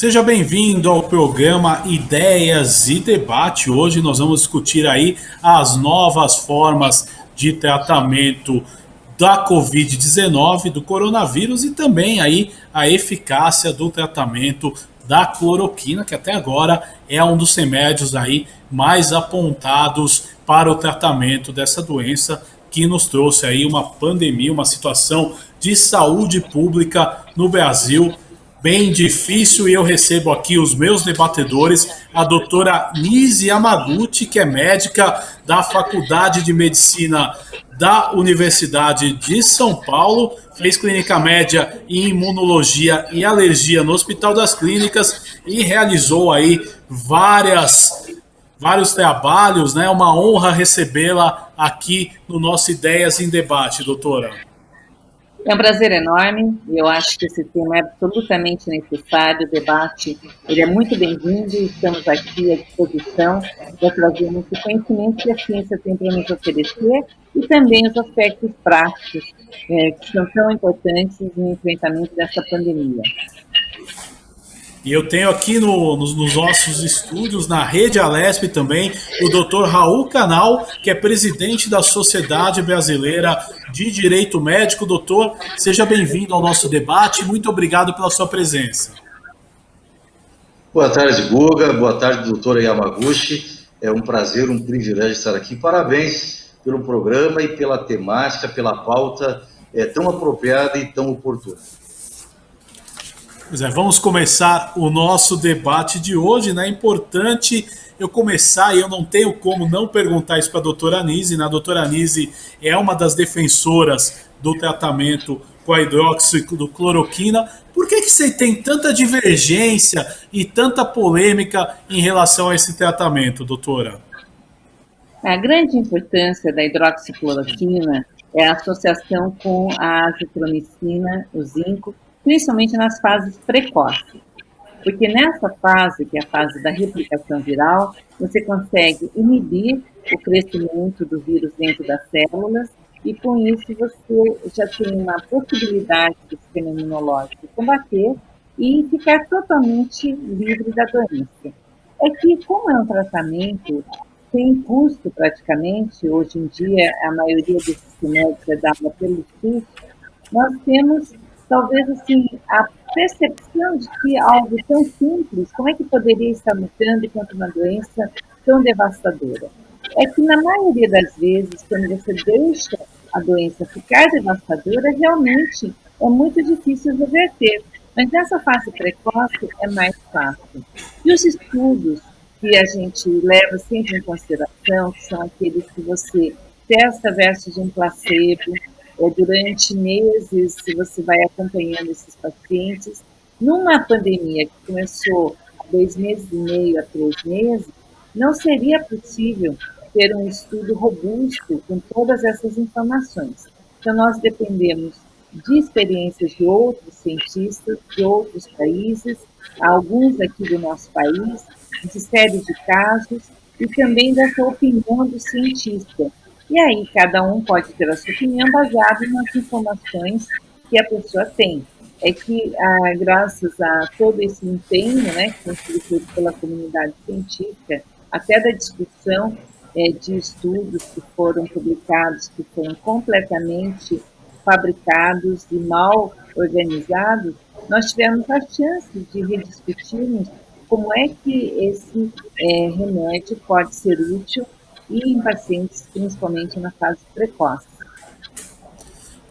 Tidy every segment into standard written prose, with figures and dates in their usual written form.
Seja bem-vindo ao programa Ideias e Debate. Hoje nós vamos discutir aí as novas formas de tratamento da Covid-19, do coronavírus e também aí a eficácia do tratamento da cloroquina, que até agora é um dos remédios aí mais apontados para o tratamento dessa doença que nos trouxe aí uma pandemia, uma situação de saúde pública no Brasil bem difícil, e eu recebo aqui os meus debatedores, a doutora Nise Yamaguchi, que é médica da Faculdade de Medicina da Universidade de São Paulo, fez clínica média em imunologia e alergia no Hospital das Clínicas e realizou aí vários trabalhos, né? Uma honra recebê-la aqui no nosso Ideias em Debate, doutora. É um prazer enorme, eu acho que esse tema é absolutamente necessário, o debate ele é muito bem-vindo e estamos aqui à disposição para trazermos o conhecimento que a ciência tem para nos oferecer e também os aspectos práticos que são tão importantes no enfrentamento dessa pandemia. E eu tenho aqui nos nossos estúdios, na Rede Alesp também, o Dr. Raul Canal, que é presidente da Sociedade Brasileira de Direito Médico. Doutor, seja bem-vindo ao nosso debate e muito obrigado pela sua presença. Boa tarde, Guga. Boa tarde, doutora Yamaguchi. É um prazer, um privilégio estar aqui. Parabéns pelo programa e pela temática, pela pauta tão apropriada e tão oportuna. Pois é, vamos começar o nosso debate de hoje, né? É importante eu começar, e eu não tenho como não perguntar isso para a doutora Nise, né? A doutora Nise é uma das defensoras do tratamento com a hidroxicloroquina. Por que você tem tanta divergência e tanta polêmica em relação a esse tratamento, doutora? A grande importância da hidroxicloroquina é a associação com a azitromicina, o zinco, principalmente nas fases precoces. Porque nessa fase, que é a fase da replicação viral, você consegue inibir o crescimento do vírus dentro das células e com isso você já tem uma possibilidade do sistema imunológico combater e ficar totalmente livre da doença. É que, como é um tratamento sem custo praticamente, hoje em dia a maioria desses remédios é dada pelo SUS, nós temos talvez assim a percepção de que algo tão simples, como é que poderia estar lutando contra uma doença tão devastadora? É que na maioria das vezes, quando você deixa a doença ficar devastadora, realmente é muito difícil reverter. Mas nessa fase precoce é mais fácil. E os estudos que a gente leva sempre em consideração, que são aqueles que você testa versus um placebo, durante meses, se você vai acompanhando esses pacientes. Numa pandemia que começou há 2 meses e meio a 3 meses, não seria possível ter um estudo robusto com todas essas informações. Então, nós dependemos de experiências de outros cientistas, de outros países, alguns aqui do nosso país, de série de casos, e também dessa opinião do cientista. E aí, cada um pode ter a sua opinião baseada nas informações que a pessoa tem. É que, graças a todo esse empenho, né, que tem sido feito pela comunidade científica, até da discussão de estudos que foram publicados, que foram completamente fabricados e mal organizados, nós tivemos a chance de rediscutirmos como é que esse remédio pode ser útil e em pacientes, principalmente na fase precoce.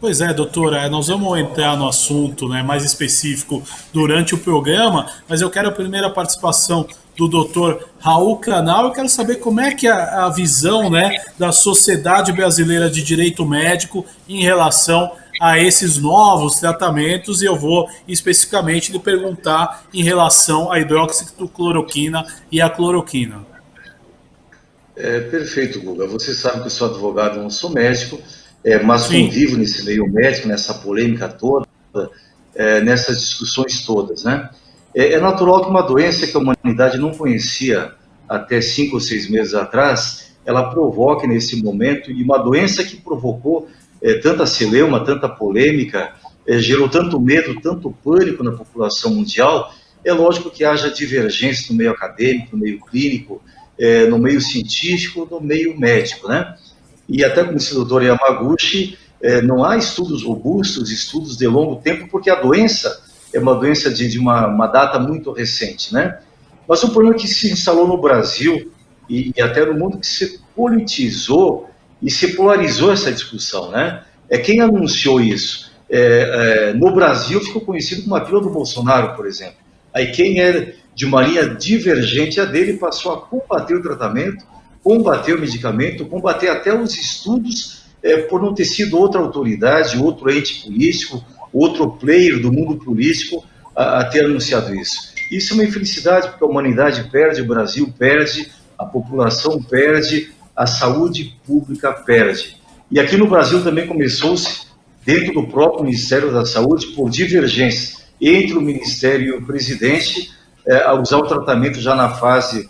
Pois é, doutora, nós vamos entrar no assunto, né, mais específico durante o programa, mas eu quero a primeira participação do doutor Raul Canal. Eu quero saber como é que a visão, né, da Sociedade Brasileira de Direito Médico em relação a esses novos tratamentos, e eu vou especificamente lhe perguntar em relação à hidroxicloroquina e à cloroquina. Perfeito, Guga. Você sabe que eu sou advogado, não sou médico, mas Sim. convivo nesse meio médico, nessa polêmica toda, nessas discussões todas, né? É natural que uma doença que a humanidade não conhecia até 5 ou 6 meses atrás, ela provoque nesse momento, e uma doença que provocou tanta celeuma, tanta polêmica, gerou tanto medo, tanto pânico na população mundial, é lógico que haja divergência no meio acadêmico, no meio clínico, no meio científico, no meio médico, né? E até como disse o doutor Yamaguchi, não há estudos robustos, estudos de longo tempo, porque a doença é uma doença de uma data muito recente, né? Mas o problema que se instalou no Brasil e até no mundo, que se politizou e se polarizou essa discussão, né? Quem anunciou isso? No Brasil ficou conhecido como a pílula do Bolsonaro, por exemplo. Aí quem era de uma linha divergente a dele passou a combater o tratamento, combater o medicamento, combater até os estudos, por não ter sido outra autoridade, outro ente político, outro player do mundo político a ter anunciado isso. Isso é uma infelicidade, porque a humanidade perde, o Brasil perde, a população perde, a saúde pública perde. E aqui no Brasil também começou-se, dentro do próprio Ministério da Saúde, por divergência entre o Ministério e o presidente, a usar o tratamento já na fase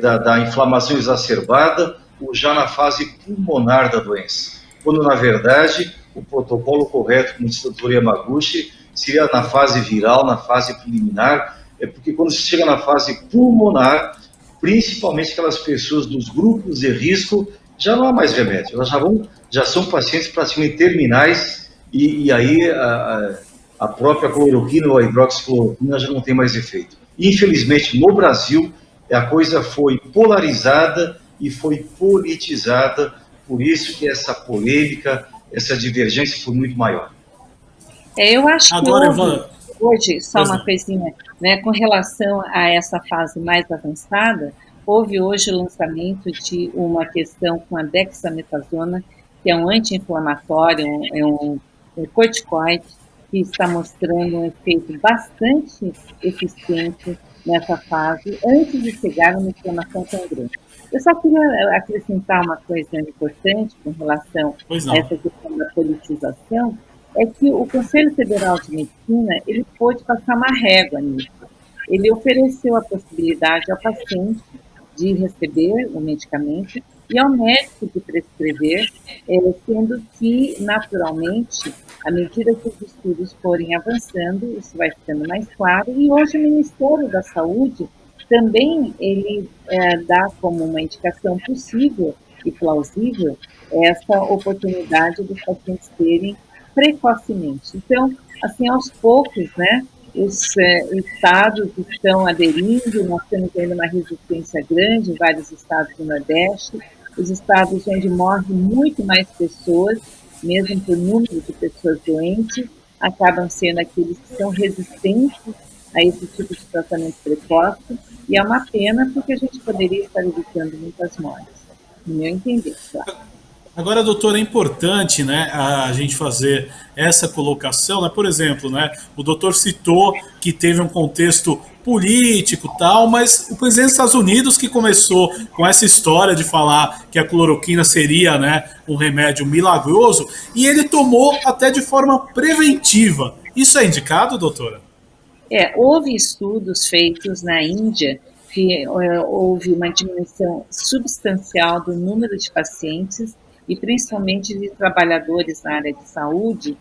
da inflamação exacerbada, ou já na fase pulmonar da doença. Quando, na verdade, o protocolo correto, como disse o Dr. Yamaguchi, seria na fase viral, na fase preliminar, porque quando se chega na fase pulmonar, principalmente aquelas pessoas dos grupos de risco, já não há mais remédio, elas já são pacientes praticamente terminais, e aí a própria cloroquina ou a hidroxicloroquina já não tem mais efeito. Infelizmente, no Brasil, a coisa foi polarizada e foi politizada, por isso que essa polêmica, essa divergência foi muito maior. Eu acho que Agora, hoje, só uma coisinha, né, com relação a essa fase mais avançada, houve hoje o lançamento de uma questão com a dexametasona, que é um anti-inflamatório, é um corticoide, que está mostrando um efeito bastante eficiente nessa fase, antes de chegar a uma inflamação tão grande. Eu só queria acrescentar uma coisa importante com relação a essa questão da politização, é que o Conselho Federal de Medicina, ele pôde passar uma régua nisso. Ele ofereceu a possibilidade ao paciente de receber o medicamento e ao médico de prescrever, sendo que, naturalmente, à medida que os estudos forem avançando, isso vai ficando mais claro, e hoje o Ministério da Saúde também ele dá como uma indicação possível e plausível essa oportunidade dos pacientes terem precocemente. Então, assim, aos poucos, né, os estados estão aderindo, nós estamos tendo uma resistência grande em vários estados do Nordeste, os estados onde morrem muito mais pessoas, mesmo por número de pessoas doentes, acabam sendo aqueles que são resistentes a esse tipo de tratamento precoce, e é uma pena porque a gente poderia estar evitando muitas mortes, no meu entender, claro. Agora, doutor, é importante, né, a gente fazer essa colocação, né? Por exemplo, né, o doutor citou que teve um contexto político tal, mas o presidente dos Estados Unidos que começou com essa história de falar que a cloroquina seria, né, um remédio milagroso, e ele tomou até de forma preventiva. Isso é indicado, doutora? Houve estudos feitos na Índia que houve uma diminuição substancial do número de pacientes e principalmente de trabalhadores na área de saúde,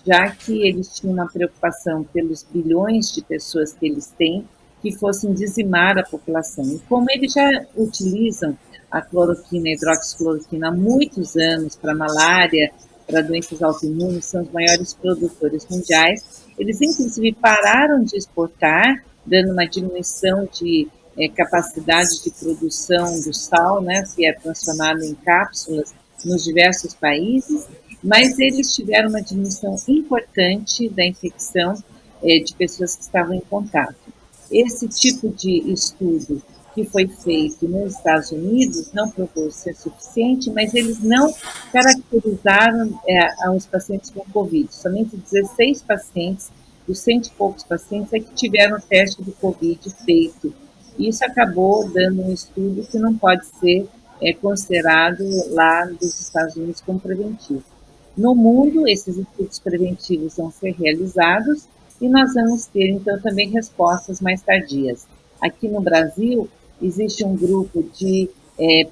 já que eles tinham uma preocupação pelos bilhões de pessoas que eles têm, que fossem dizimar a população. E como eles já utilizam a cloroquina, a hidroxicloroquina há muitos anos para malária, para doenças autoimunes, são os maiores produtores mundiais, eles inclusive pararam de exportar, dando uma diminuição de capacidade de produção do sal, né, que é transformado em cápsulas, nos diversos países, mas eles tiveram uma diminuição importante da infecção de pessoas que estavam em contato. Esse tipo de estudo que foi feito nos Estados Unidos não provou ser suficiente, mas eles não caracterizaram os pacientes com Covid. Somente 16 pacientes, dos 100 e poucos pacientes, é que tiveram o teste do Covid feito. Isso acabou dando um estudo que não pode ser considerado lá dos Estados Unidos como preventivo. No mundo, esses estudos preventivos vão ser realizados e nós vamos ter, então, também respostas mais tardias. Aqui no Brasil, existe um grupo de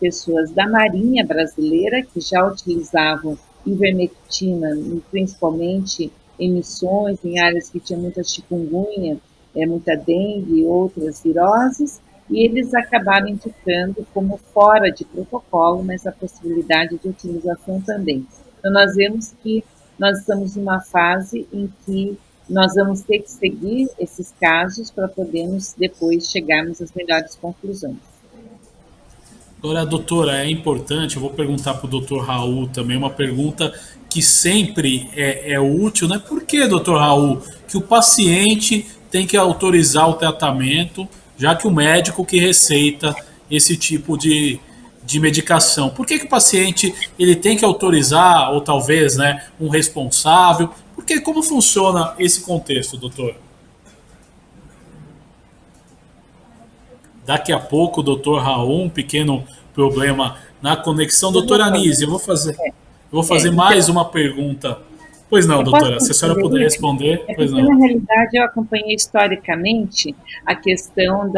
pessoas da Marinha Brasileira que já utilizavam ivermectina, principalmente em missões, em áreas que tinha muita chikungunya, muita dengue e outras viroses, e eles acabaram indicando como fora de protocolo, mas a possibilidade de utilização também. Então, nós vemos que nós estamos numa fase em que nós vamos ter que seguir esses casos para podermos depois chegarmos às melhores conclusões. Agora, doutora, é importante, eu vou perguntar para o doutor Raul também, uma pergunta que sempre é útil, né? Por que, doutor Raul, que o paciente tem que autorizar o tratamento, já que o médico que receita esse tipo de medicação? Por que o paciente ele tem que autorizar, ou talvez, né, um responsável? Porque como funciona esse contexto, doutor? Daqui a pouco, doutor Raul, um pequeno problema na conexão. Doutora Anísia, eu vou fazer mais uma pergunta. Pois não, doutora, se a senhora puder responder, pois não. Na realidade, eu acompanhei historicamente a questão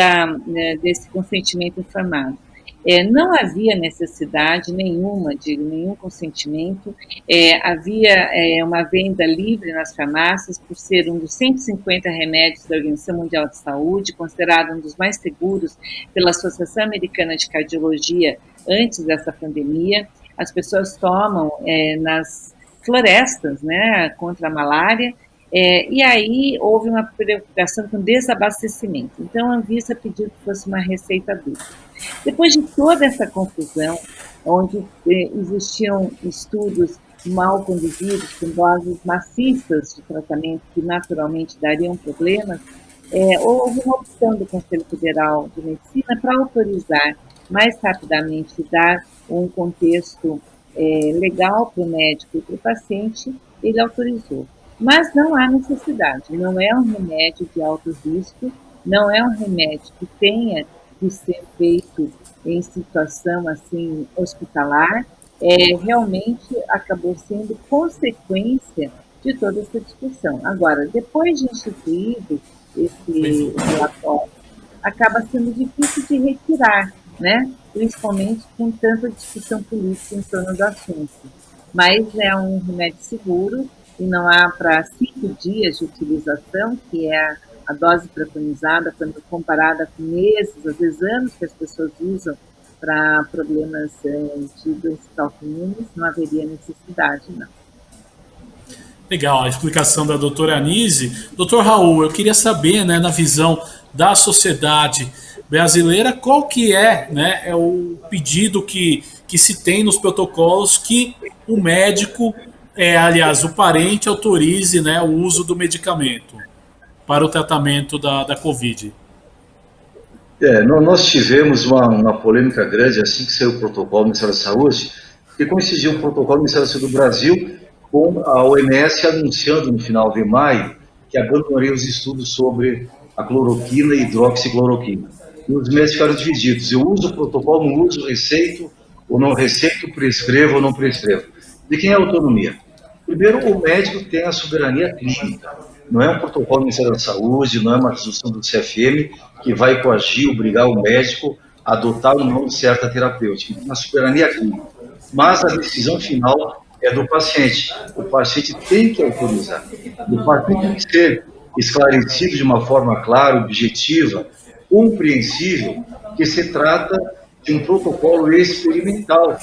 desse consentimento informado. Não havia necessidade nenhuma de nenhum consentimento, havia uma venda livre nas farmácias por ser um dos 150 remédios da Organização Mundial de Saúde, considerado um dos mais seguros pela Associação Americana de Cardiologia antes dessa pandemia. As pessoas tomam nas florestas, né, contra a malária, e aí houve uma preocupação com desabastecimento. Então, a Anvisa pediu que fosse uma receita dupla. Depois de toda essa confusão, onde existiam estudos mal conduzidos, com doses maciças de tratamento que naturalmente dariam problemas, houve uma opção do Conselho Federal de Medicina para autorizar mais rapidamente e dar um contexto legal para o médico e para o paciente, ele autorizou. Mas não há necessidade, não é um remédio de alto risco, não é um remédio que tenha que ser feito em situação assim hospitalar, realmente acabou sendo consequência de toda essa discussão. Agora, depois de instituído esse relatório, acaba sendo difícil de retirar, né? Principalmente com tanta discussão política em torno do assunto. Mas é um remédio seguro e não há para 5 dias de utilização, que é a dose preconizada, quando comparada com meses, às vezes anos, que as pessoas usam para problemas de doenças autoimunes, não haveria necessidade, não. Legal, a explicação da doutora Anise. Doutor Raul, eu queria saber, né, na visão da sociedade brasileira, qual que é o pedido que se tem nos protocolos que o médico, aliás, o parente autorize, né, o uso do medicamento para o tratamento da Covid. Nós tivemos uma polêmica grande assim que saiu o protocolo do Ministério da Saúde, que coincidiu o protocolo do Ministério da Saúde do Brasil com a OMS anunciando no final de maio que abandonaria os estudos sobre a cloroquina e hidroxicloroquina. E os médicos ficaram divididos. Eu uso o protocolo, não uso, receito ou não receito, prescrevo ou não prescrevo. De quem é a autonomia? Primeiro, o médico tem a soberania clínica. Não é um protocolo do Ministério da Saúde, não é uma resolução do CFM que vai coagir, obrigar o médico a adotar ou não certa terapêutica. Tem a soberania clínica. Mas a decisão final é do paciente. O paciente tem que autorizar. O paciente tem que ser esclarecido de uma forma clara, objetiva, compreensível, que se trata de um protocolo experimental,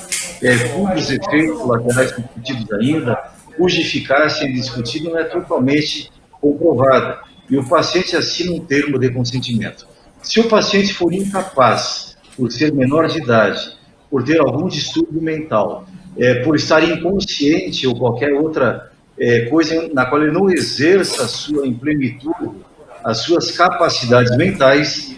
cujos efeitos laterais são discutidos ainda, cuja eficácia é discutida, não é totalmente comprovada. E o paciente assina um termo de consentimento. Se o paciente for incapaz, por ser menor de idade, por ter algum distúrbio mental, por estar inconsciente ou qualquer outra coisa na qual ele não exerça a sua em plenitude, as suas capacidades mentais,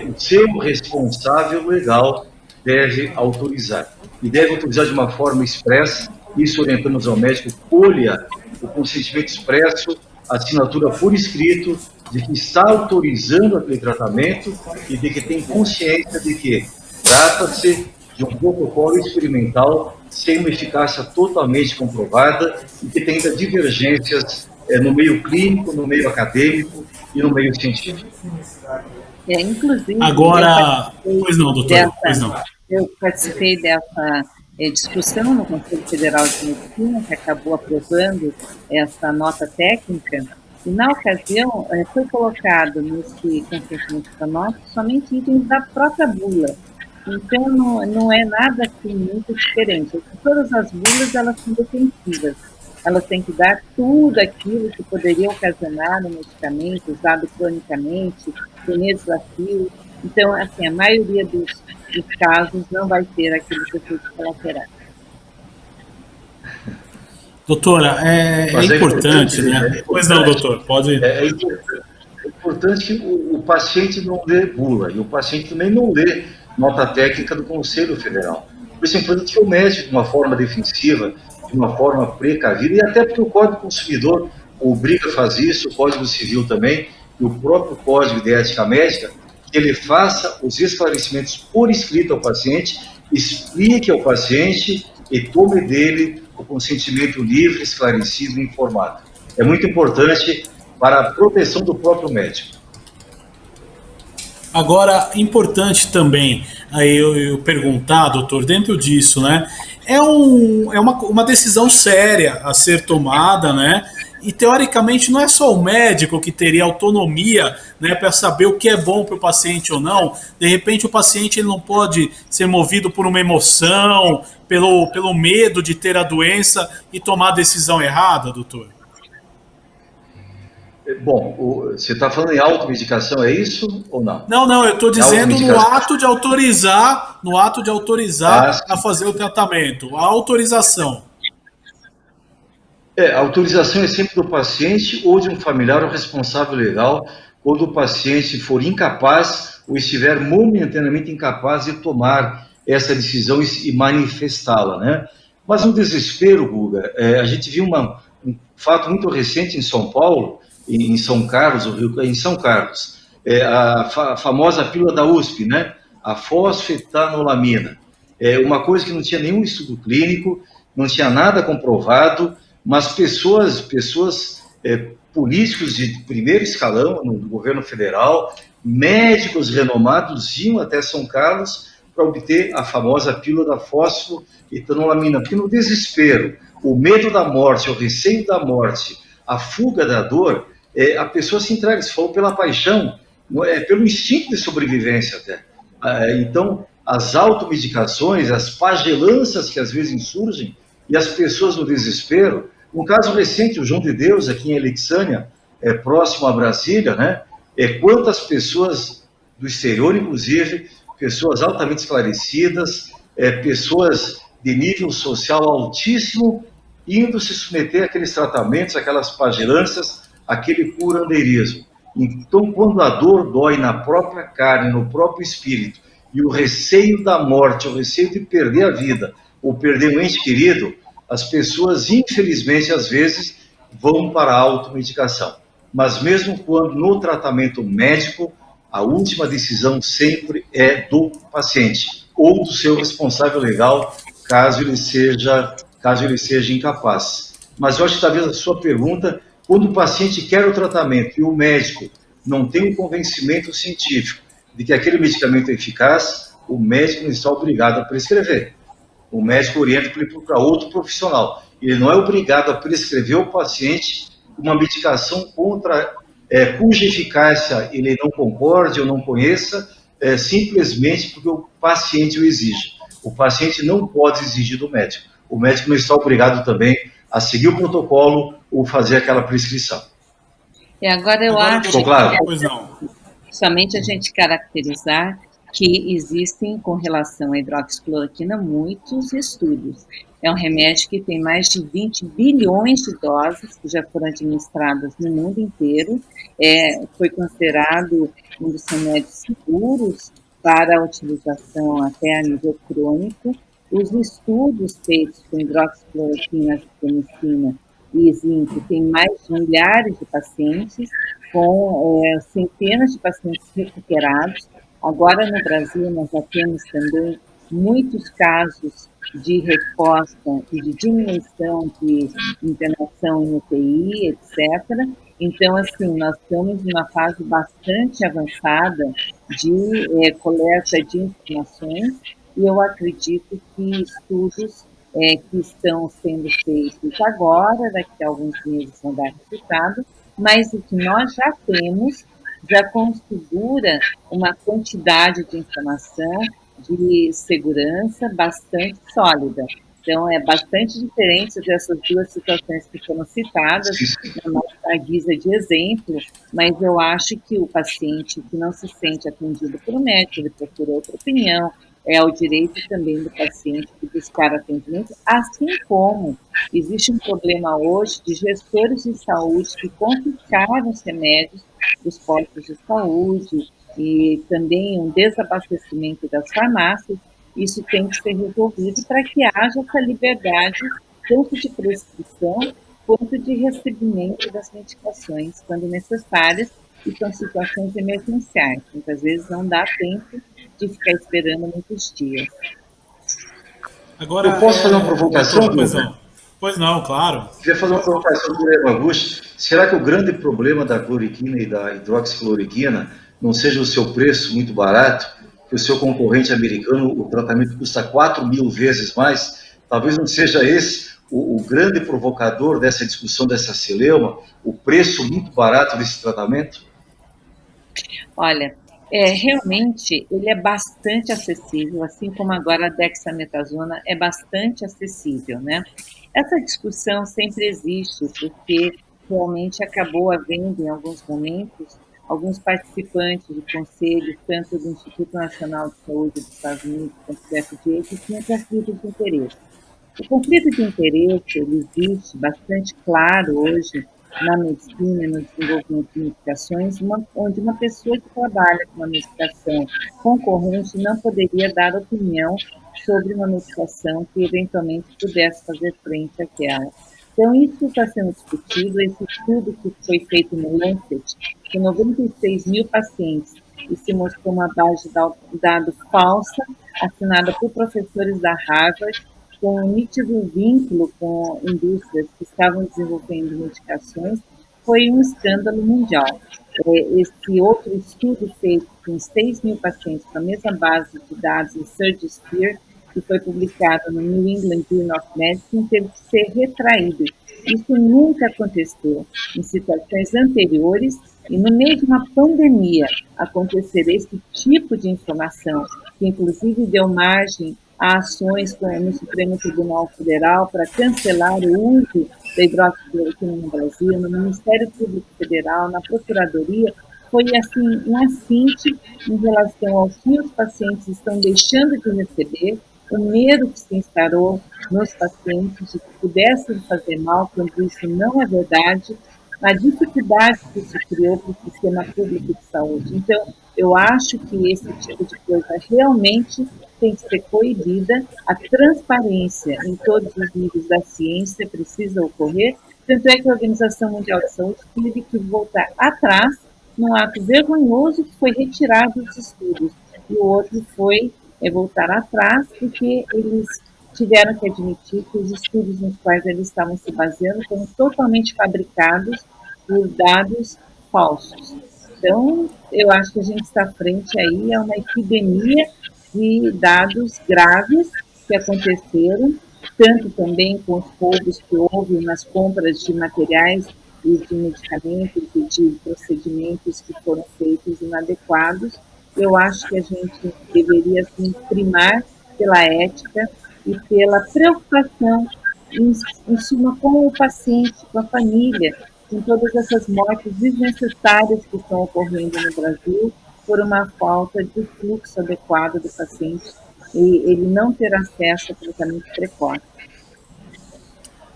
o seu responsável legal deve autorizar. E deve autorizar de uma forma expressa, isso orientamos ao médico, colha o consentimento expresso, assinatura por escrito, de que está autorizando aquele tratamento e de que tem consciência de que trata-se de um protocolo experimental sem uma eficácia totalmente comprovada e que tem ainda divergências no meio clínico, no meio acadêmico e no meio científico. Inclusive... Agora... Pois não, doutor, pois não. Eu participei dessa discussão no Conselho Federal de Medicina, que acabou aprovando essa nota técnica, E, na ocasião, foi colocado nesse consentimento econômico somente itens da própria bula. Então, não é nada assim muito diferente. Todas as bulas, elas são defensivas. Elas têm que dar tudo aquilo que poderia ocasionar no medicamento usado cronicamente, primeiros desafios. Então, assim, a maioria dos casos não vai ter aqueles efeitos colaterais. Doutora, é importante, né? Pois não, doutor, pode. É importante que o paciente não lê bula e o paciente também não lê nota técnica do Conselho Federal. Por isso é importante que o médico, de uma forma defensiva, de uma forma precavida, e até porque o Código do Consumidor obriga a fazer isso, o Código Civil também, e o próprio Código de Ética Médica, que ele faça os esclarecimentos por escrito ao paciente, explique ao paciente e tome dele o consentimento livre, esclarecido e informado. É muito importante para a proteção do próprio médico. Agora, importante também aí eu perguntar, doutor, dentro disso, né? É uma decisão séria a ser tomada, né? E teoricamente não é só o médico que teria autonomia, né, para saber o que é bom para o paciente ou não. De repente o paciente ele não pode ser movido por uma emoção, pelo medo de ter a doença e tomar a decisão errada, doutor. Bom, você está falando em automedicação, é isso ou não? Não, eu estou dizendo no ato de autorizar a fazer o tratamento, a autorização. A autorização é sempre do paciente ou de um familiar ou responsável legal, quando o paciente for incapaz ou estiver momentaneamente incapaz de tomar essa decisão e manifestá-la, né? Mas no desespero, Guga, a gente viu um fato muito recente em São Paulo, em São Carlos, em São Carlos, a famosa pílula da USP, né? A fosfetanolamina. Uma coisa que não tinha nenhum estudo clínico, não tinha nada comprovado, mas pessoas políticos de primeiro escalão no governo federal, médicos renomados, iam até São Carlos para obter a famosa pílula da fosfetanolamina, porque no desespero, o medo da morte, o receio da morte, a fuga da dor, a pessoa se entrega, se for pela paixão, pelo instinto de sobrevivência até. Então, as automedicações, as pagelanças que às vezes surgem, e as pessoas no desespero. Um caso recente, o João de Deus, aqui em Elixânia, próximo a Brasília, né? Quantas pessoas do exterior, inclusive, pessoas altamente esclarecidas, pessoas de nível social altíssimo, indo se submeter àqueles tratamentos, aquelas pagelanças, aquele curandeirismo. Então, quando a dor dói na própria carne, no próprio espírito, e o receio da morte, o receio de perder a vida, ou perder um ente querido, as pessoas, infelizmente, às vezes, vão para a automedicação. Mas mesmo quando no tratamento médico, a última decisão sempre é do paciente, ou do seu responsável legal, caso ele seja incapaz. Mas eu acho que talvez a sua pergunta, quando o paciente quer o tratamento e o médico não tem um convencimento científico de que aquele medicamento é eficaz, o médico não está obrigado a prescrever. O médico orienta para outro profissional. Ele não é obrigado a prescrever ao paciente uma medicação cuja eficácia ele não concorde ou não conheça, simplesmente porque o paciente o exige. O paciente não pode exigir do médico. O médico não está obrigado também a seguir o protocolo ou fazer aquela prescrição. Agora eu acho que claro? somente a gente caracterizar que existem, com relação à hidroxicloroquina, muitos estudos. É um remédio que tem mais de 20 bilhões de doses que já foram administradas no mundo inteiro. Foi considerado um dos remédios seguros para a utilização até a nível crônico. Os estudos feitos com hidroxicloroquina, azitromicina e zinco têm mais de milhares de pacientes, com centenas de pacientes recuperados. Agora, no Brasil, nós já temos também muitos casos de resposta e de diminuição de internação em UTI, etc. Então, assim, nós estamos numa fase bastante avançada de coleta de informações e eu acredito que estudos que estão sendo feitos agora, daqui a alguns meses vão dar resultado, mas o que nós já temos já configura uma quantidade de informação de segurança bastante sólida. Então, é bastante diferente dessas duas situações que foram citadas, à guisa de exemplo, mas eu acho que o paciente que não se sente atendido por um médico, ele procura outra opinião, é o direito também do paciente de buscar atendimento, assim como existe um problema hoje de gestores de saúde que confiscaram os remédios dos postos de saúde e também um desabastecimento das farmácias. Isso tem que ser resolvido para que haja essa liberdade, tanto de prescrição quanto de recebimento das medicações, quando necessárias, e são situações emergenciais. Muitas vezes não dá tempo de ficar esperando muitos dias. Agora, eu posso fazer uma provocação? Pois não, claro. Queria fazer uma provocação do Yamaguchi. Será que o grande problema da cloroquina e da hidroxicloroquina não seja o seu preço muito barato, que o seu concorrente americano, o tratamento custa 4.000 vezes mais? Talvez não seja esse o grande provocador dessa discussão, dessa celeuma, o preço muito barato desse tratamento? Olha, realmente ele é bastante acessível, assim como agora a dexametasona é bastante acessível, né? Essa discussão sempre existe, porque realmente acabou havendo, em alguns momentos, alguns participantes do conselho, tanto do Instituto Nacional de Saúde dos Estados Unidos quanto do FDA, que tinham conflito de interesse. O conflito de interesse, ele existe bastante claro hoje na medicina, no desenvolvimento de medicações, onde uma pessoa que trabalha com uma medicação concorrente não poderia dar opinião sobre uma medicação que eventualmente pudesse fazer frente àquela. Então, isso está sendo discutido, esse estudo que foi feito no Lancet, com 96 mil pacientes, e se mostrou uma base de dados falsa, assinada por professores da Harvard, com um nítido vínculo com indústrias que estavam desenvolvendo medicações, foi um escândalo mundial. Esse outro estudo feito com 6 mil pacientes com a mesma base de dados em Surgisphere, que foi publicado no New England Journal of Medicine, teve que ser retraído. Isso nunca aconteceu em situações anteriores, e no meio de uma pandemia acontecer esse tipo de informação, que inclusive deu margem a ações no Supremo Tribunal Federal para cancelar o uso da hidroxicloroquina no Brasil, no Ministério Público Federal, na Procuradoria, foi assim um assinte em relação aos que os pacientes estão deixando de receber, o medo que se instaurou nos pacientes de que pudessem fazer mal, quando isso não é verdade, a dificuldade que isso criou para o sistema público de saúde. Então, eu acho que esse tipo de coisa realmente tem que ser coibida, a transparência em todos os níveis da ciência precisa ocorrer, tanto é que a Organização Mundial de Saúde teve que voltar atrás num ato vergonhoso que foi retirar dos estudos, e o outro foi voltar atrás porque eles tiveram que admitir que os estudos nos quais eles estavam se baseando foram totalmente fabricados por dados falsos. Então, eu acho que a gente está frente aí a uma epidemia de dados graves que aconteceram, tanto também com os roubos que houve nas compras de materiais e de medicamentos e de procedimentos que foram feitos inadequados. Eu acho que a gente deveria assim, primar pela ética e pela preocupação em suma com o paciente, com a família, com todas essas mortes desnecessárias que estão ocorrendo no Brasil por uma falta de fluxo adequado do paciente e ele não ter acesso a tratamento precoce.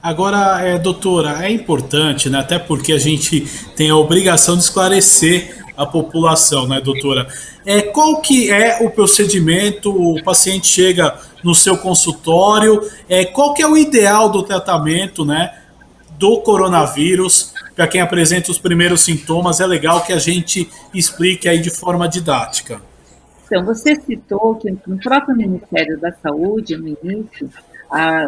Agora, doutora, é importante, né, até porque a gente tem a obrigação de esclarecer a população, né, doutora? Qual que é o procedimento? O paciente chega no seu consultório, qual que é o ideal do tratamento, né, do coronavírus? Para quem apresenta os primeiros sintomas, é legal que a gente explique aí de forma didática. Então, você citou que no próprio Ministério da Saúde, no início,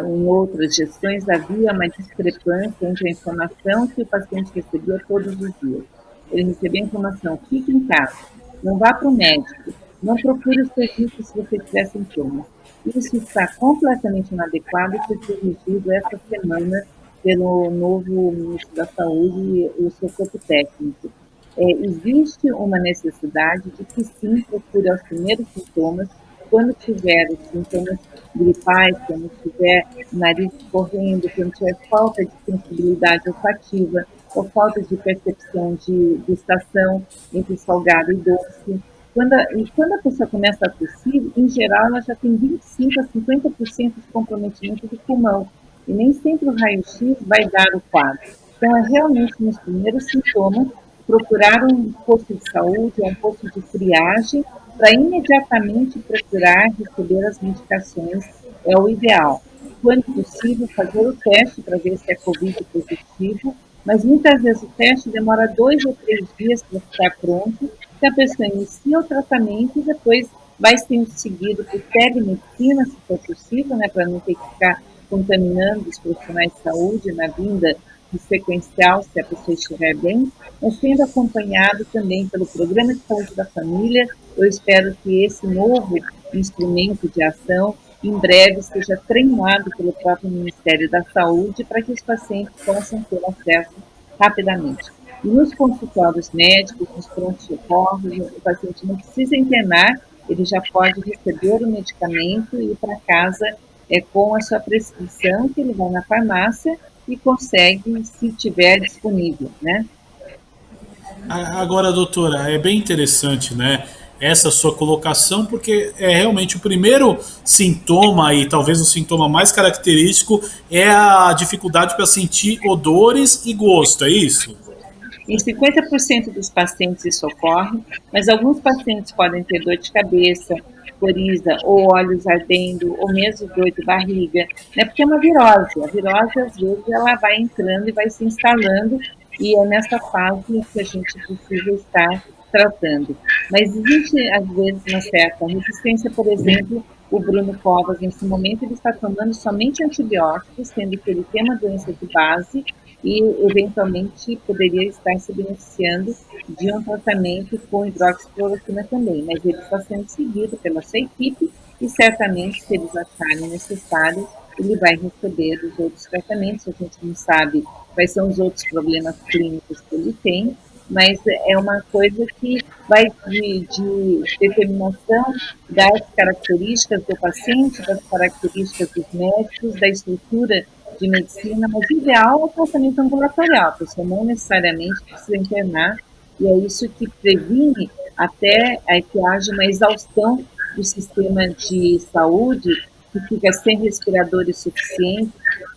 em outras gestões, havia uma discrepância entre a informação que o paciente recebia todos os dias. Ele recebia a informação, fique em casa, não vá para o médico, não procure o serviço se você tiver sintomas. Isso está completamente inadequado e foi corrigido essa semana pelo novo ministro da Saúde e o seu corpo técnico. Existe uma necessidade de que sim procure aos primeiros sintomas, quando tiver os sintomas gripais, quando tiver nariz correndo, quando tiver falta de sensibilidade olfativa, ou falta de percepção de gustação entre salgado e doce. Quando a pessoa começa a tossir, em geral, ela já tem 25% a 50% de comprometimento do pulmão, e nem sempre o raio-x vai dar o quadro. Então, é realmente nos primeiros sintomas, procurar um posto de saúde, um posto de triagem, para imediatamente procurar receber as medicações, é o ideal. Quando possível, fazer o teste para ver se é Covid positivo, mas muitas vezes o teste demora 2 ou 3 dias para ficar pronto, que a pessoa inicia o tratamento e depois vai sendo seguido por telemedicina, se for possível, né, para não ter que ficar contaminando os profissionais de saúde na vinda de sequencial, se a pessoa estiver bem, mas sendo acompanhado também pelo Programa de Saúde da Família. Eu espero que esse novo instrumento de ação, em breve, seja treinado pelo próprio Ministério da Saúde para que os pacientes possam ter acesso rapidamente. E nos consultórios médicos, nos pronto-socorros, o paciente não precisa internar, ele já pode receber o medicamento e ir para casa com a sua prescrição, que ele vai na farmácia e consegue, se tiver disponível, né? Agora, doutora, é bem interessante, né? Essa sua colocação, porque é realmente o primeiro sintoma, e talvez o sintoma mais característico, é a dificuldade para sentir odores e gosto, é isso? Em 50% dos pacientes isso ocorre, mas alguns pacientes podem ter dor de cabeça, coriza, ou olhos ardendo, ou mesmo dor de barriga, né? Porque é uma virose. A virose, às vezes, ela vai entrando e vai se instalando, e é nessa fase que a gente precisa estar tratando. Mas existe, às vezes, uma certa resistência. Por exemplo, o Bruno Covas, nesse momento, ele está tomando somente antibióticos, sendo que ele tem uma doença de base e, eventualmente, poderia estar se beneficiando de um tratamento com hidroxicloroquina também, mas ele está sendo seguido pela sua equipe e, certamente, se eles acharem necessário, ele vai receber os outros tratamentos. A gente não sabe quais são os outros problemas clínicos que ele tem, mas é uma coisa que vai de determinação das características do paciente, das características dos médicos, da estrutura de medicina, mas o ideal é o tratamento ambulatorial, a pessoa não necessariamente precisa internar, e é isso que previne até que haja uma exaustão do sistema de saúde, que fica sem respiradores suficientes,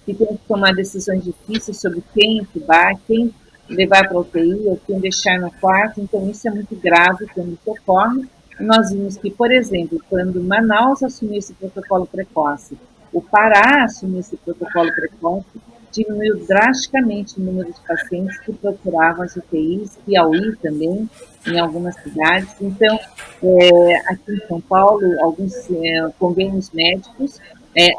que tem que tomar decisões difíceis sobre quem intubar, quem levar para a UTI ou quem deixar no quarto. Então, isso é muito grave quando isso ocorre. Nós vimos que, por exemplo, quando Manaus assumiu esse protocolo precoce, o Pará assumiu esse protocolo precoce, diminuiu drasticamente o número de pacientes que procuravam as UTIs, Piauí também, em algumas cidades. Então, aqui em São Paulo, alguns convênios médicos,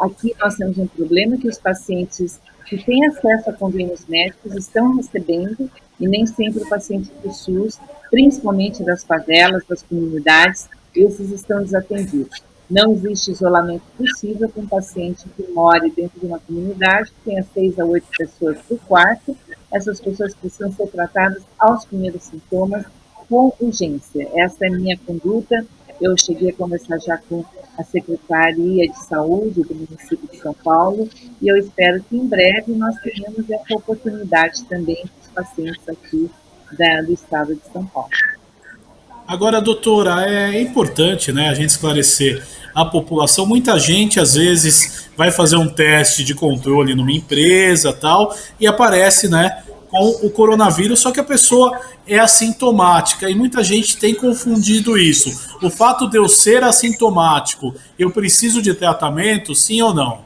aqui nós temos um problema que os pacientes que têm acesso a convênios médicos estão recebendo, e nem sempre o paciente do SUS, principalmente das favelas, das comunidades, esses estão desatendidos. Não existe isolamento possível para um paciente que more dentro de uma comunidade, que tenha 6 a 8 pessoas por quarto. Essas pessoas precisam ser tratadas aos primeiros sintomas com urgência. Essa é a minha conduta. Eu cheguei a conversar já com a Secretaria de Saúde do município de São Paulo, e eu espero que em breve nós tenhamos essa oportunidade também para os pacientes aqui do estado de São Paulo. Agora, doutora, é importante, né, a gente esclarecer a população. Muita gente, às vezes, vai fazer um teste de controle numa empresa tal, e aparece, né, com o coronavírus, só que a pessoa é assintomática, e muita gente tem confundido isso. O fato de eu ser assintomático, eu preciso de tratamento, sim ou não?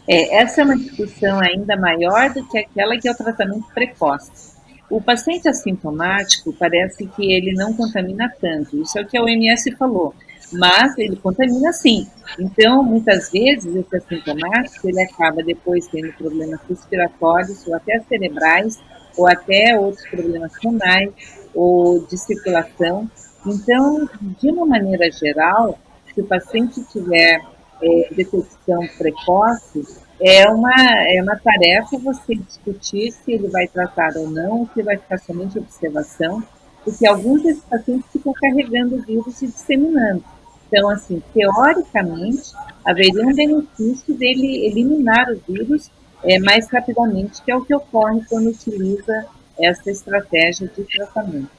Essa é uma discussão ainda maior do que aquela que é o tratamento precoce. O paciente assintomático parece que ele não contamina tanto, isso é o que a OMS falou, mas ele contamina sim. Então, muitas vezes, esse assintomático, ele acaba depois tendo problemas respiratórios, ou até cerebrais, ou até outros problemas renais, ou de circulação. Então, de uma maneira geral, se o paciente tiver detecção precoce, é uma tarefa você discutir se ele vai tratar ou não, ou se vai ficar somente observação, porque alguns desses pacientes ficam carregando o vírus e disseminando. Então, assim, teoricamente, haveria um benefício dele eliminar o vírus mais rapidamente, que é o que ocorre quando utiliza essa estratégia de tratamento.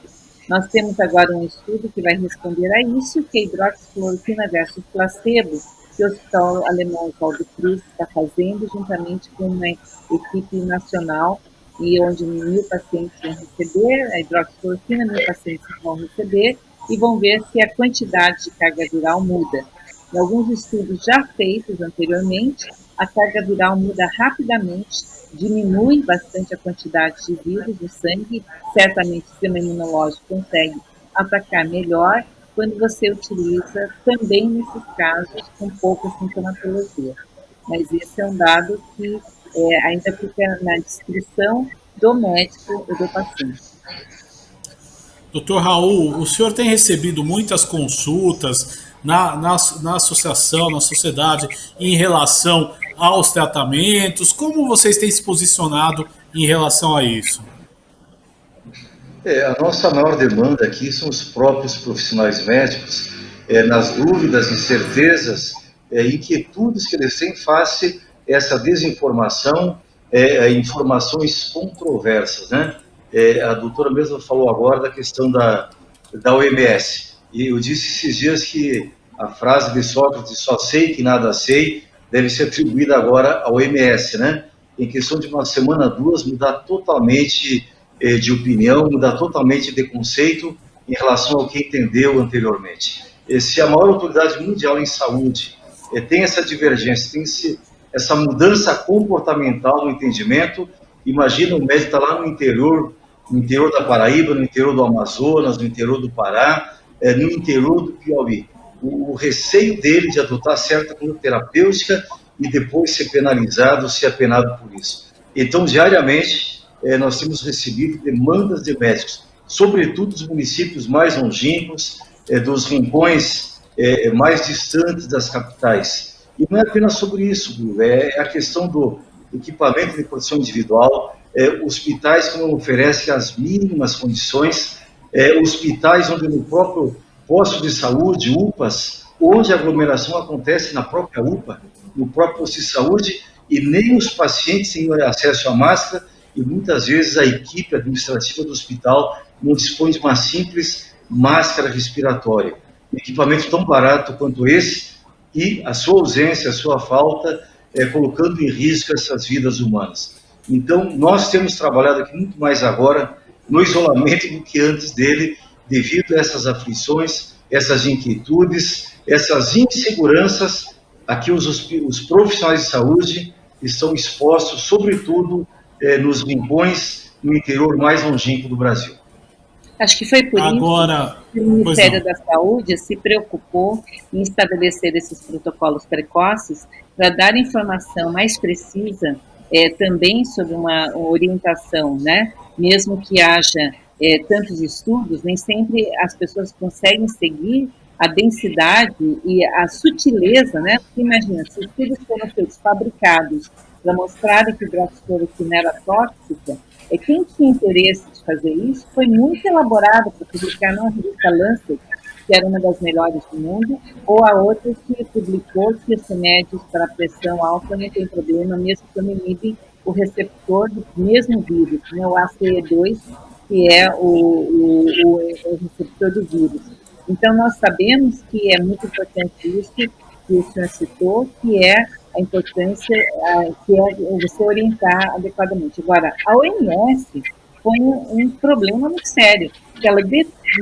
Nós temos agora um estudo que vai responder a isso, que é hidroxicloroquina versus placebo, que o Hospital Alemão Oswaldo Cruz está fazendo, juntamente com uma equipe nacional, e onde 1.000 pacientes vão receber a hidroxicloroquina, 1.000 pacientes vão receber, e vão ver se a quantidade de carga viral muda. Em alguns estudos já feitos anteriormente, a carga viral muda rapidamente, diminui bastante a quantidade de vírus no sangue, certamente o sistema imunológico consegue atacar melhor quando você utiliza também nesses casos com pouca sintomatologia. Mas esse é um dado que ainda fica na descrição do médico e do paciente. Doutor Raul, o senhor tem recebido muitas consultas na associação, na sociedade, em relação aos tratamentos. Como vocês têm se posicionado em relação a isso? A nossa maior demanda aqui são os próprios profissionais médicos, nas dúvidas, incertezas, inquietudes que eles têm face a essa desinformação, informações controversas, né? A doutora mesmo falou agora da questão da OMS, e eu disse esses dias que a frase de Sócrates, só sei que nada sei, deve ser atribuída agora à OMS, né? Em questão de uma semana, duas, mudar totalmente de opinião, mudar totalmente de conceito em relação ao que entendeu anteriormente. Se a maior autoridade mundial em saúde tem essa divergência, tem essa mudança comportamental no entendimento, imagina o médico estar lá no interior da Paraíba, no interior do Amazonas, no interior do Pará, no interior do Piauí. O receio dele de adotar certa conduta terapêutica e depois ser penalizado, ser apenado por isso. Então, diariamente, nós temos recebido demandas de médicos, sobretudo dos municípios mais longínquos, dos rincões mais distantes das capitais. E não é apenas sobre isso, Bruno, é a questão do equipamento de proteção individual, hospitais que não oferecem as mínimas condições, hospitais onde no próprio posto de saúde, UPAs, onde a aglomeração acontece na própria UPA, no próprio posto de saúde, e nem os pacientes têm acesso à máscara, e muitas vezes a equipe administrativa do hospital não dispõe de uma simples máscara respiratória. Um equipamento tão barato quanto esse, e a sua ausência, a sua falta, colocando em risco essas vidas humanas. Então, nós temos trabalhado aqui muito mais agora no isolamento do que antes dele, devido a essas aflições, essas inquietudes, essas inseguranças a que os profissionais de saúde estão expostos, sobretudo nos rincões no interior mais longínquo do Brasil. Acho que foi por isso que o Ministério da Saúde se preocupou em estabelecer esses protocolos precoces para dar informação mais precisa também sobre uma orientação, né? Mesmo que haja tantos estudos, nem sempre as pessoas conseguem seguir a densidade e a sutileza, né? Porque imagina, se os estudos foram feitos fabricados para mostrar que a hidroxicloroquina era tóxica, quem tinha interesse de fazer isso foi muito elaborado para publicar na revista Lancet, que era uma das melhores do mundo, ou a outra que publicou que os remédios para pressão alta não tem problema, mesmo quando inibem o receptor do mesmo vírus, né, o ACE2, que é o receptor do vírus. Então, nós sabemos que é muito importante isso que o senhor citou, que é a importância que é você orientar adequadamente. Agora, a OMS foi um problema muito sério, porque ela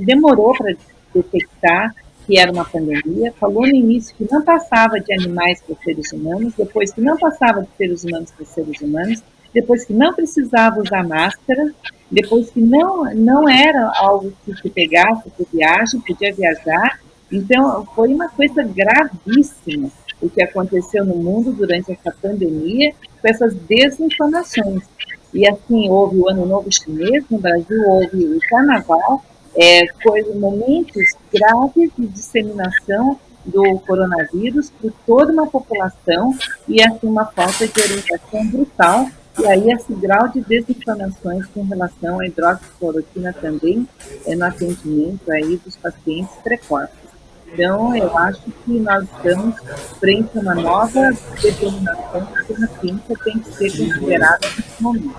demorou para detectar que era uma pandemia, falou no início que não passava de animais para seres humanos, depois que não passava de seres humanos para seres humanos, depois que não precisava usar máscara, depois que não era algo que se pegasse por viagem, podia viajar. Então, foi uma coisa gravíssima o que aconteceu no mundo durante essa pandemia, com essas desinformações. E assim, houve o Ano Novo Chinês, no Brasil houve o Carnaval, momentos graves de disseminação do coronavírus por toda uma população e assim uma falta de orientação brutal, e aí esse grau de desinformações com relação à hidroxicloroquina também no atendimento aí dos pacientes precoces. Então, eu acho que nós estamos frente a uma nova determinação que a ciência tem que ser considerada nesse momento.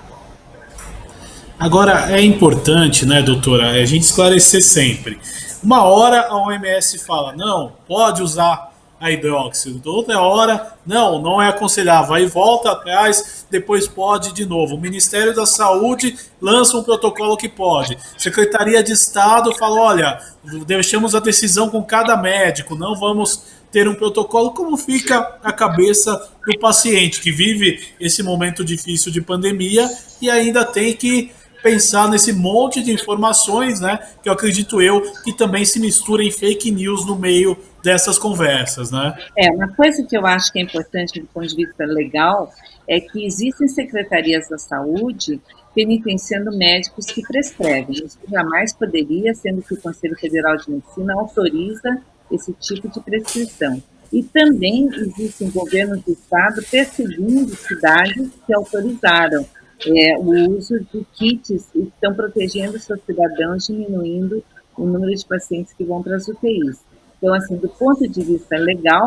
Agora, é importante, né, doutora, a gente esclarecer sempre. Uma hora a OMS fala, não, pode usar a hidróxido. Outra hora, não, não é aconselhável. Aí volta atrás, depois pode de novo. O Ministério da Saúde lança um protocolo que pode. Secretaria de Estado fala, olha, deixamos a decisão com cada médico, não vamos ter um protocolo. Como fica a cabeça do paciente que vive esse momento difícil de pandemia e ainda tem que pensar nesse monte de informações, né, que eu acredito que também se mistura em fake news no meio dessas conversas, né? Uma coisa que eu acho que é importante do ponto de vista legal é que existem secretarias da saúde penitenciando médicos que prescrevem. Isso jamais poderia, sendo que o Conselho Federal de Medicina autoriza esse tipo de prescrição. E também existem governos do estado perseguindo cidades que autorizaram o uso de kits e estão protegendo seus cidadãos, diminuindo o número de pacientes que vão para as UTIs. Então, assim, do ponto de vista legal,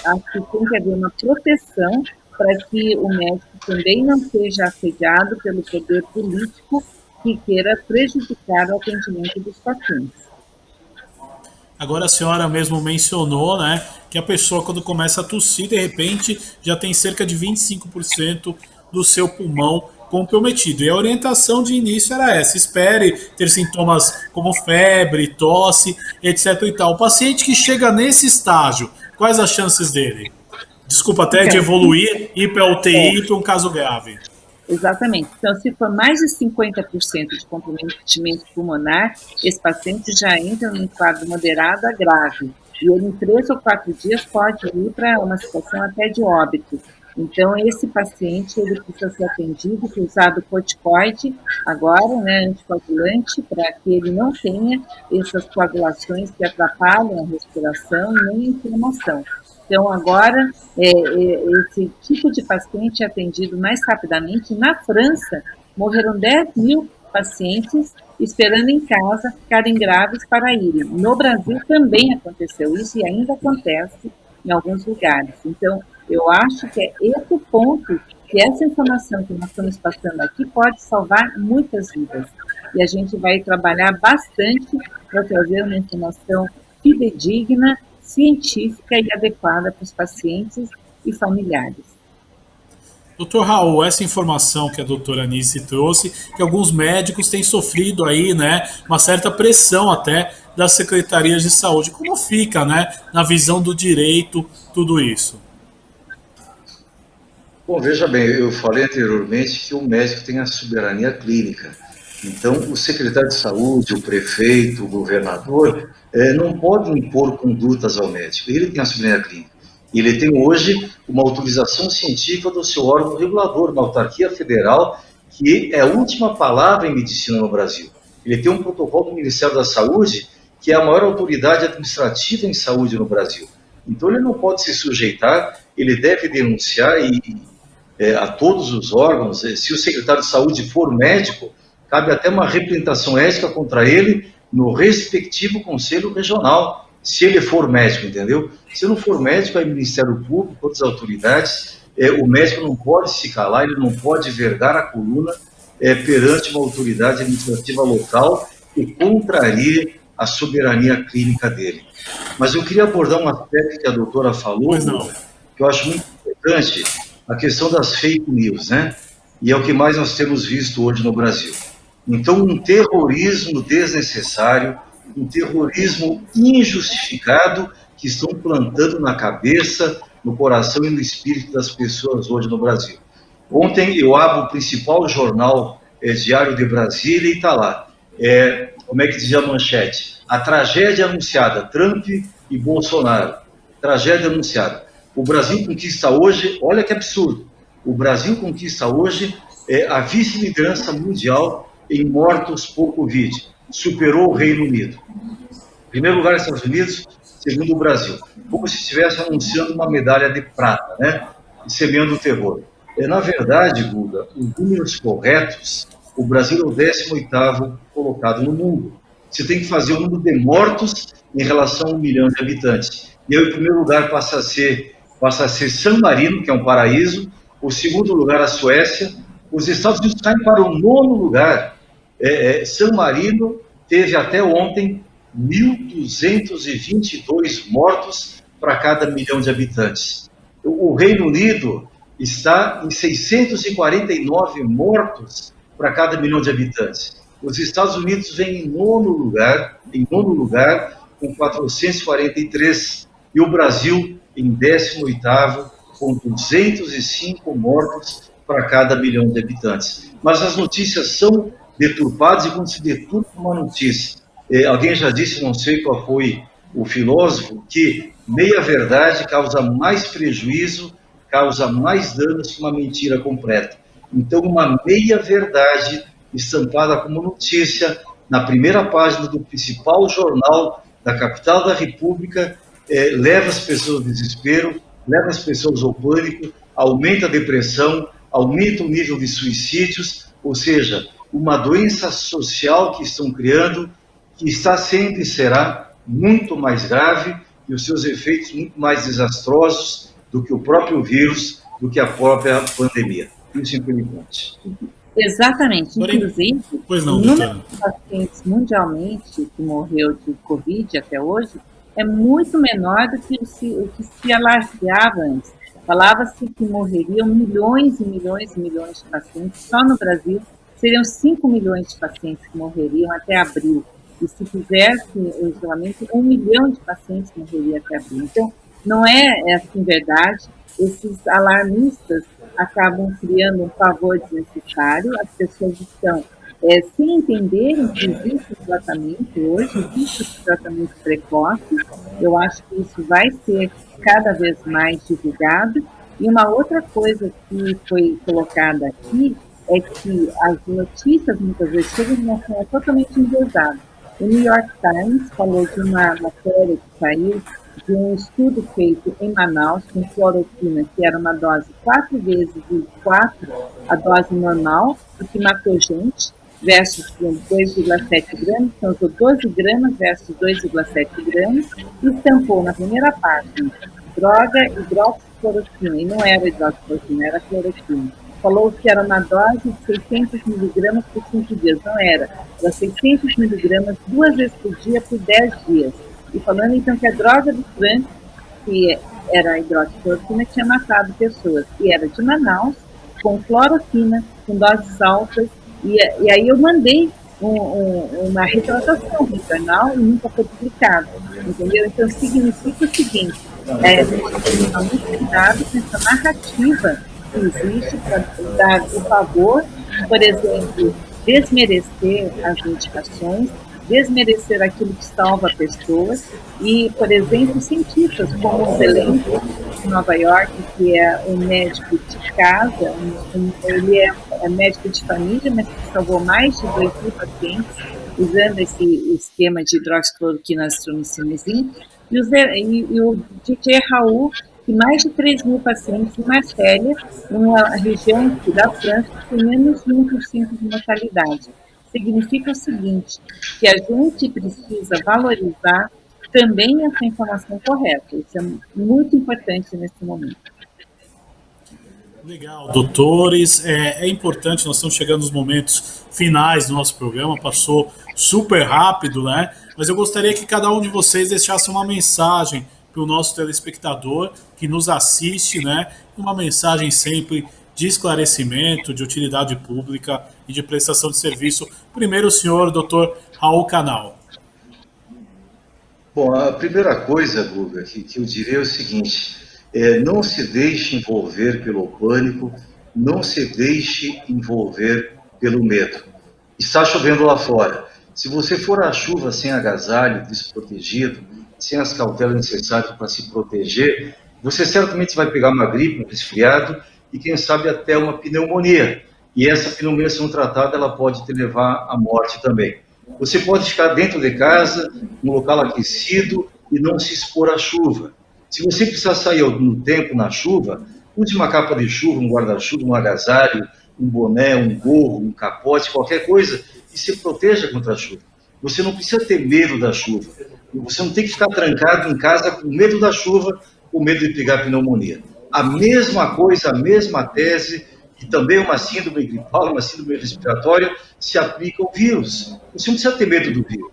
acho que tem que haver uma proteção para que o médico também não seja assediado pelo poder político que queira prejudicar o atendimento dos pacientes. Agora a senhora mesmo mencionou, né, que a pessoa quando começa a tossir, de repente, já tem cerca de 25% do seu pulmão comprometido. E a orientação de início era essa: espere ter sintomas como febre, tosse, etc. e tal. O paciente que chega nesse estágio, quais as chances dele? Desculpa até de evoluir, ir para a UTI para um caso grave. Exatamente. Então, se for mais de 50% de comprometimento pulmonar, esse paciente já entra num quadro moderado a grave. E ele, em 3 ou 4 dias, pode ir para uma situação até de óbito. Então, esse paciente ele precisa ser atendido, ter usado corticoide agora, né, anticoagulante, para que ele não tenha essas coagulações que atrapalham a respiração nem a inflamação. Então, agora, esse tipo de paciente é atendido mais rapidamente. Na França, morreram 10 mil pacientes esperando em casa ficarem graves para irem. No Brasil também aconteceu isso e ainda acontece em alguns lugares. Então, eu acho que é esse o ponto, que essa informação que nós estamos passando aqui pode salvar muitas vidas. E a gente vai trabalhar bastante para trazer uma informação fidedigna, científica e adequada para os pacientes e familiares. Doutor Raul, essa informação que a doutora Anice trouxe, que alguns médicos têm sofrido aí, né, uma certa pressão até das secretarias de saúde. Como fica, né, na visão do direito, tudo isso? Bom, veja bem, eu falei anteriormente que o médico tem a soberania clínica. Então, o secretário de saúde, o prefeito, o governador, não podem impor condutas ao médico. Ele tem a soberania clínica. Ele tem hoje uma autorização científica do seu órgão regulador, uma autarquia federal, que é a última palavra em medicina no Brasil. Ele tem um protocolo do Ministério da Saúde, que é a maior autoridade administrativa em saúde no Brasil. Então, ele não pode se sujeitar, ele deve denunciar a todos os órgãos. Se o secretário de saúde for médico, cabe até uma representação ética contra ele no respectivo conselho regional, se ele for médico, entendeu? Se não for médico, é Ministério Público, outras autoridades, o médico não pode se calar, ele não pode vergar a coluna perante uma autoridade administrativa local que contrarie a soberania clínica dele. Mas eu queria abordar um aspecto que a doutora falou, que eu acho muito importante, a questão das fake news, né? E é o que mais nós temos visto hoje no Brasil. Então, um terrorismo desnecessário, um terrorismo injustificado que estão plantando na cabeça, no coração e no espírito das pessoas hoje no Brasil. Ontem eu abro o principal jornal Diário de Brasília e está lá. Como é que dizia a manchete? A tragédia anunciada, Trump e Bolsonaro. Tragédia anunciada. O Brasil conquista hoje, olha que absurdo, o Brasil conquista hoje a vice-liderança mundial em mortos por Covid. Superou o Reino Unido. Em primeiro lugar, Estados Unidos, segundo o Brasil. Como se estivesse anunciando uma medalha de prata, né? E semeando o terror. Na verdade, Guga, os números corretos, o Brasil é o 18º colocado no mundo. Você tem que fazer o número de mortos em relação a 1 milhão de habitantes. E aí, o primeiro lugar passa a ser San Marino, que é um paraíso. O segundo lugar, a Suécia. Os Estados Unidos caem para o 9º lugar. San Marino teve até ontem 1.222 mortos para cada 1 milhão de habitantes. O Reino Unido está em 649 mortos para cada 1 milhão de habitantes. Os Estados Unidos vêm em nono lugar, com 443, e o Brasil em 18º, com 205 mortos para cada 1 milhão de habitantes. Mas as notícias são deturpadas, e quando se deturpa uma notícia, alguém já disse, não sei qual foi o filósofo, que meia-verdade causa mais prejuízo, causa mais danos que uma mentira completa. Então, uma meia-verdade estampada como notícia na primeira página do principal jornal da capital da República, leva as pessoas ao desespero, leva as pessoas ao pânico, aumenta a depressão, aumenta o nível de suicídios, ou seja, uma doença social que estão criando, que está sendo e será muito mais grave, e os seus efeitos muito mais desastrosos do que o próprio vírus, do que a própria pandemia. Isso, infelizmente. Exatamente. Inclusive, pois não, o número de pacientes mundialmente que morreu de Covid até hoje é muito menor do que o que se alardeava antes. Falava-se que morreriam milhões e milhões e milhões de pacientes. Só no Brasil seriam 5 milhões de pacientes que morreriam até abril. E se fizesse o isolamento, 1 milhão de pacientes morreriam até abril. Então, não é assim verdade. Esses alarmistas acabam criando um pavor desnecessário. As pessoas estão sem entenderem que existe o tratamento hoje, existe o tratamento precoce. Eu acho que isso vai ser cada vez mais divulgado. E uma outra coisa que foi colocada aqui é que as notícias muitas vezes chegam de uma forma totalmente enviesada. O New York Times falou de uma matéria que saiu de um estudo feito em Manaus com cloroquina, que era uma dose 4 vezes e 4 a dose normal, o que matou gente, versus 2,7 gramas, então usou 12 gramas versus 2,7 gramas, e estampou na primeira página droga hidroxicloroquina, e não era hidroxicloroquina, era cloroquina. Falou que era uma dose de 600 miligramas por 5 dias, não era 600 miligramas 2 vezes por dia por 10 dias. E falando então que a droga do Frank, que era a hidroxicloroquina, tinha matado pessoas, e era de Manaus, com cloroquina, com doses altas, e aí eu mandei uma retratação no jornal e nunca foi publicado, entendeu? Então significa o seguinte, tomar muito cuidado com essa narrativa que existe para dar o favor, por exemplo, desmerecer as indicações, desmerecer aquilo que salva pessoas, e, por exemplo, cientistas como o Zelensky, de Nova York, que é um médico de casa, ele é médico de família, mas que salvou mais de 2.000 pacientes usando esse esquema de hidroxicloroquina, azitromicina, e o DJ Raul, que mais de 3.000 pacientes em Marselha, numa região da França, que tem menos de 1% de mortalidade. Significa o seguinte, que a gente precisa valorizar também essa informação correta. Isso é muito importante nesse momento. Legal, doutores, é importante, nós estamos chegando nos momentos finais do nosso programa, passou super rápido, né? Mas eu gostaria que cada um de vocês deixasse uma mensagem para o nosso telespectador que nos assiste, né? Uma mensagem sempre de esclarecimento, de utilidade pública e de prestação de serviço. Primeiro, o senhor, doutor Raul Canal. Bom, a primeira coisa, Guga, que eu diria é o seguinte, não se deixe envolver pelo pânico, não se deixe envolver pelo medo. Está chovendo lá fora. Se você for à chuva sem agasalho, desprotegido, sem as cautelas necessárias para se proteger, você certamente vai pegar uma gripe, um resfriado e, quem sabe, até uma pneumonia. E essa pneumonia, se não tratada, ela pode te levar à morte também. Você pode ficar dentro de casa, num local aquecido, e não se expor à chuva. Se você precisar sair no tempo na chuva, use uma capa de chuva, um guarda-chuva, um agasalho, um boné, um gorro, um capote, qualquer coisa, e se proteja contra a chuva. Você não precisa ter medo da chuva. Você não tem que ficar trancado em casa com medo da chuva, com medo de pegar pneumonia. A mesma coisa, a mesma tese, e também uma síndrome gripal, uma síndrome respiratória, se aplica ao vírus. Você não precisa ter medo do vírus.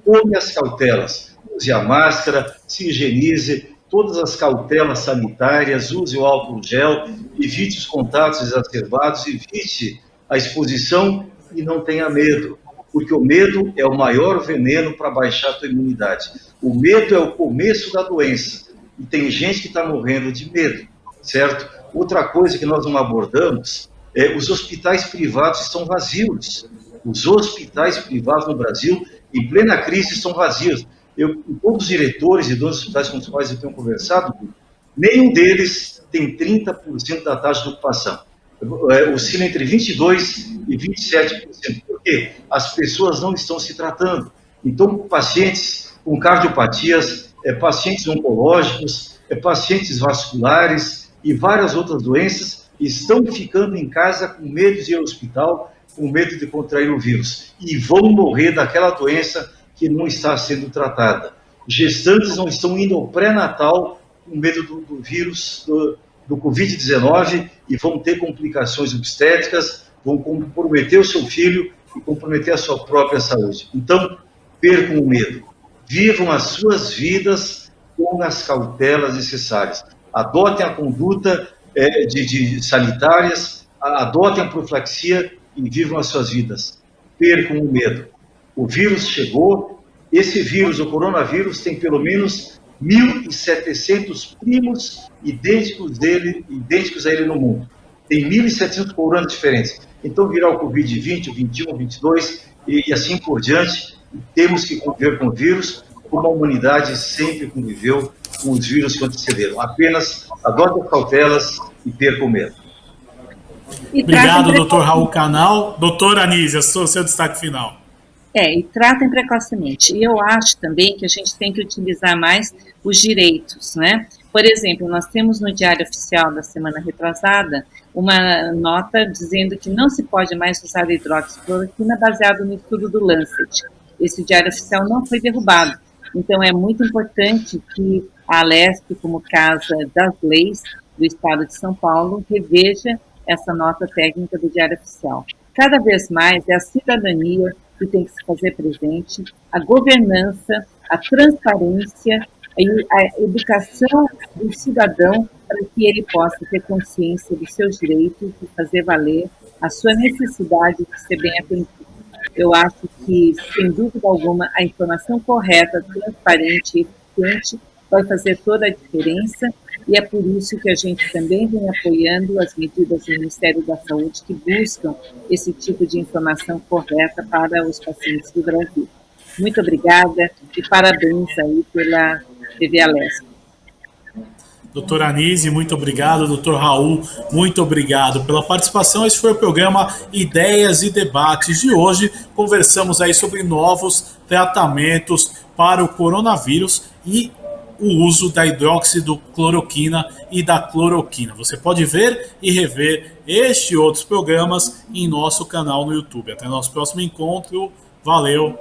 Tome as cautelas. Use a máscara, se higienize, todas as cautelas sanitárias, use o álcool gel, evite os contatos exacerbados, evite a exposição e não tenha medo, porque o medo é o maior veneno para baixar a tua imunidade. O medo é o começo da doença e tem gente que está morrendo de medo, certo? Outra coisa que nós não abordamos é os hospitais privados estão vazios. Os hospitais privados no Brasil, em plena crise, estão vazios. Todos os diretores e donos de hospitais com os quais eu tenho conversado, nenhum deles tem 30% da taxa de ocupação. Oscila entre 22% e 27%. Por quê? As pessoas não estão se tratando. Então, pacientes com cardiopatias, pacientes oncológicos, pacientes vasculares e várias outras doenças estão ficando em casa com medo de ir ao hospital, com medo de contrair o vírus. E vão morrer daquela doença que não está sendo tratada. Gestantes não estão indo ao pré-natal com medo do vírus, do Covid-19, e vão ter complicações obstétricas, vão comprometer o seu filho e comprometer a sua própria saúde. Então, percam o medo. Vivam as suas vidas com as cautelas necessárias. Adotem a conduta sanitárias, adotem a profilaxia e vivam as suas vidas. Percam o medo. O vírus chegou, esse vírus, o coronavírus, tem pelo menos 1.700 primos idênticos a ele no mundo. Tem 1.700 coronas diferentes. Então virá o Covid-20, o 21, o 22 e assim por diante. Temos que conviver com o vírus, como a humanidade sempre conviveu com os vírus que antecederam. Apenas adotem cautelas e percam o medo. Obrigado, doutor Raul Canal. Doutora Anísia, seu destaque final. E tratem precocemente. E eu acho também que a gente tem que utilizar mais os direitos, né? Por exemplo, nós temos no Diário Oficial da semana retrasada uma nota dizendo que não se pode mais usar hidroxicloroquina baseado no estudo do Lancet. Esse Diário Oficial não foi derrubado. Então, é muito importante que a Alesp, como Casa das Leis do Estado de São Paulo, reveja essa nota técnica do Diário Oficial. Cada vez mais é a cidadania que tem que se fazer presente, a governança, a transparência e a educação do cidadão para que ele possa ter consciência dos seus direitos e fazer valer a sua necessidade de ser bem atendido. Eu acho que, sem dúvida alguma, a informação correta, transparente e eficiente vai fazer toda a diferença, e é por isso que a gente também vem apoiando as medidas do Ministério da Saúde que buscam esse tipo de informação correta para os pacientes do Brasil. Muito obrigada e parabéns aí pela TV Alesp. Doutora Anísia, muito obrigado. Doutor Raul, muito obrigado pela participação. Esse foi o programa Ideias e Debates de hoje. Conversamos aí sobre novos tratamentos para o coronavírus e o uso da hidroxicloroquina e da cloroquina. Você pode ver e rever este e outros programas em nosso canal no YouTube. Até nosso próximo encontro. Valeu!